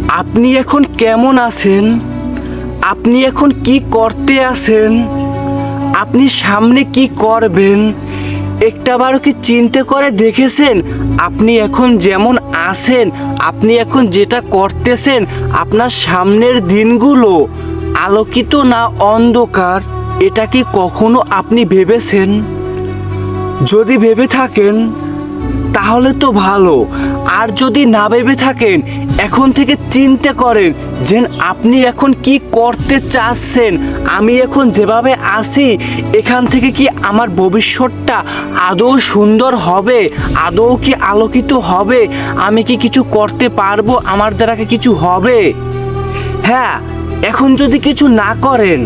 আপনি এখন কেমন আছেন? আপনি এখন কি করতে আছেন? আপনি সামনে কি করবেন? একটাবারও কি চিন্তা করে দেখেছেন আপনি এখন যেমন আছেন, আপনি এখন যেটা করতেছেন, আপনার সামনের দিনগুলো আলোকিত না অন্ধকার? এটা কি কখনো আপনি ভেবেছেন? যদি ভেবে থাকেন তাহলে তো ভালো, আর যদি না ভেবে থাকেন এখন থেকে চিন্তা করেন যে আপনি এখন কি করতে চাচ্ছেন। আমি এখন যেভাবে আছি এখান থেকে কি আমার ভবিষ্যৎটা আদৌ সুন্দর হবে? আদৌ কি আলোকিত হবে? আমি কি কিছু করতে পারবো? আমার দ্বারা কি কিছু হবে? হ্যাঁ, এখন যদি কিছু না করেন,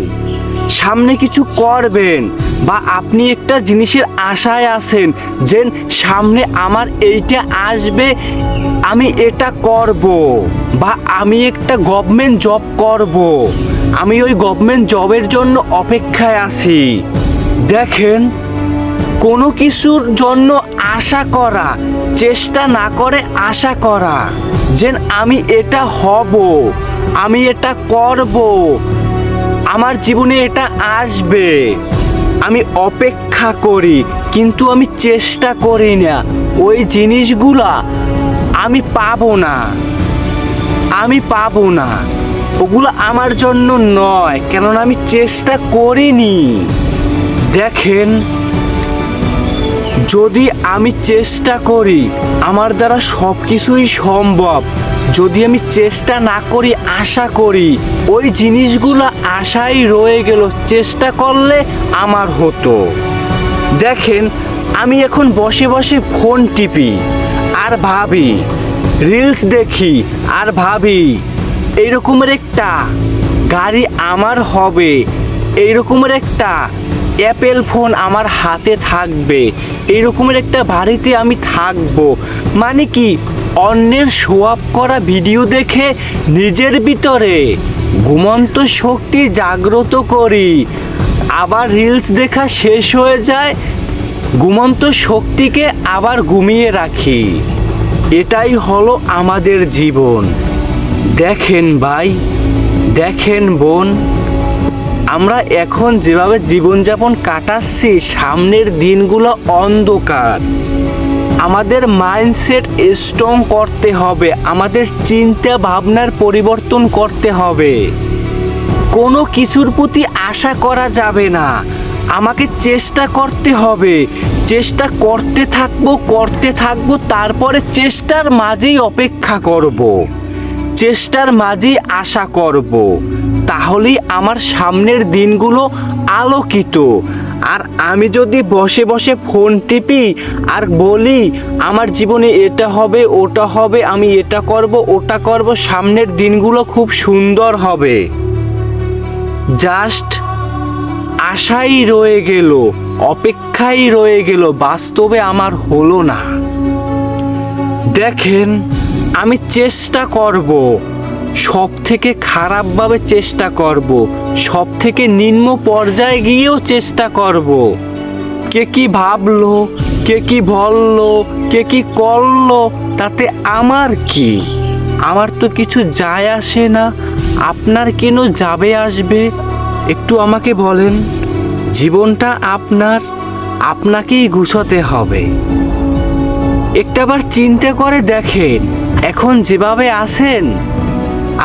সামনে কিছু করবেন, বা আপনি একটা জিনিসের আশায় আছেন যে সামনে আমার এইটা আসবে, আমি এটা করব, বা আমি একটা গভর্নমেন্ট জব করব, আমি ওই গভর্নমেন্ট জবের জন্য অপেক্ষায় আছি। দেখেন, কোনো কিছুর জন্য আশা করা, চেষ্টা না করে আশা করা যে আমি এটা হব, আমি এটা করব, আমার জীবনে এটা আসবে, আমি অপেক্ষা করি কিন্তু আমি চেষ্টা করি না, ওই জিনিসগুলা আমি পাবো না, আমি পাবো না, ওগুলো আমার জন্য নয়, কেননা আমি চেষ্টা করিনি। দেখেন, যদি আমি চেষ্টা করি আমার দ্বারা সব কিছুই সম্ভব। যদি আমি চেষ্টা না করি, আশা করি, ওই জিনিসগুলো আশাই রয়ে গেল, চেষ্টা করলে আমার হতো। দেখেন, আমি এখন বসে বসে ফোন টিপি আর ভাবি, রিলস দেখি আর ভাবি এইরকমের একটা গাড়ি আমার হবে, এইরকমের একটা অ্যাপেল ফোন আমার হাতে থাকবে, এইরকমের একটা বাড়িতে আমি থাকবো। মানে কি, অন্যের শো আপ করা ভিডিও দেখে নিজের ভিতরে ঘুমন্ত শক্তি জাগ্রত করি, আবার রিলস দেখা শেষ হয়ে যায়, ঘুমন্ত শক্তিকে আবার ঘুমিয়ে রাখি। এটাই হলো আমাদের জীবন। দেখেন ভাই, দেখেন বোন, আমরা এখন যেভাবে জীবনযাপন কাটাচ্ছি, সামনের দিনগুলো অন্ধকার। আমাদের মাইন্ডসেট স্ট্রং করতে হবে, আমাদের চিন্তা ভাবনার পরিবর্তন করতে হবে। কোনো কিছুর প্রতি আশা করা যাবে না, আমাকে চেষ্টা করতে হবে, চেষ্টা করতে থাকবো, তারপরে চেষ্টার মাঝেই অপেক্ষা করব, চেষ্টার মাঝেই আশা করব, তাহলেই আমার সামনের দিনগুলো আলোকিত। আর আমি যদি বসে বসে ফোন টিপি আর বলি আমার জীবনে এটা হবে, ওটা হবে, আমি এটা করব, ওটা করব, সামনের দিনগুলো খুব সুন্দর হবে, জাস্ট আশাই রয়ে গেল, অপেক্ষাই রয়ে গেল, বাস্তবে আমার হলো না। দেখেন, আমি চেষ্টা করব, সব থেকে খারাপভাবে চেষ্টা করব, সব থেকে নিম্ন পর্যায়ে গিয়েও চেষ্টা করব। কে কি ভাবলো, কে কি বললো, কে কি করলো, তাতে আমার কি? আমার তো কিছু যায় আসে না। আপনার কেন যাবে আসবে? একটু আমাকে বলেন। জীবনটা আপনার, আপনাকেই গুছাতে হবে। একটাবার চিন্তা করে দেখেন, এখন যেভাবে আছেন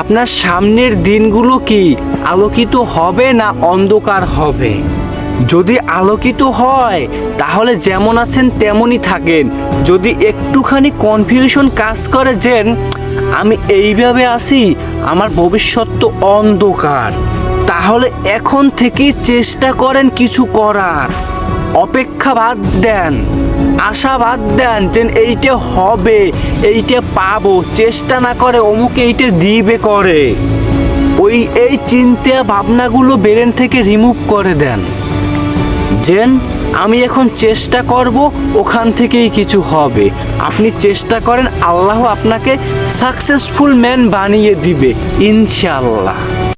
আপনার সামনের দিনগুলো কি আলোকিত হবে না অন্ধকার হবে? যদি আলোকিত হয় তাহলে যেমন আছেন তেমনই থাকেন। যদি একটুখানি কনফিউশন কাজ করে যে আমি এইভাবে আছি, আমার ভবিষ্যৎ তো অন্ধকার, তাহলে এখন থেকেই চেষ্টা করেন কিছু করার। অপেক্ষা বাদ দেন, আশা বাদ দেন যে এইটা হবে, এইটা পাবো, চেষ্টা না করে অমুকে এইটা দিবে করে, এই চিন্তা ভাবনাগুলো ব্রেন থেকে রিমুভ করে দেন। যেন আমি এখন চেষ্টা করব, ওখান থেকেই কিছু হবে। আপনি চেষ্টা করেন, আল্লাহ আপনাকে সাকসেসফুল ম্যান বানিয়ে দিবে ইনশাআল্লাহ।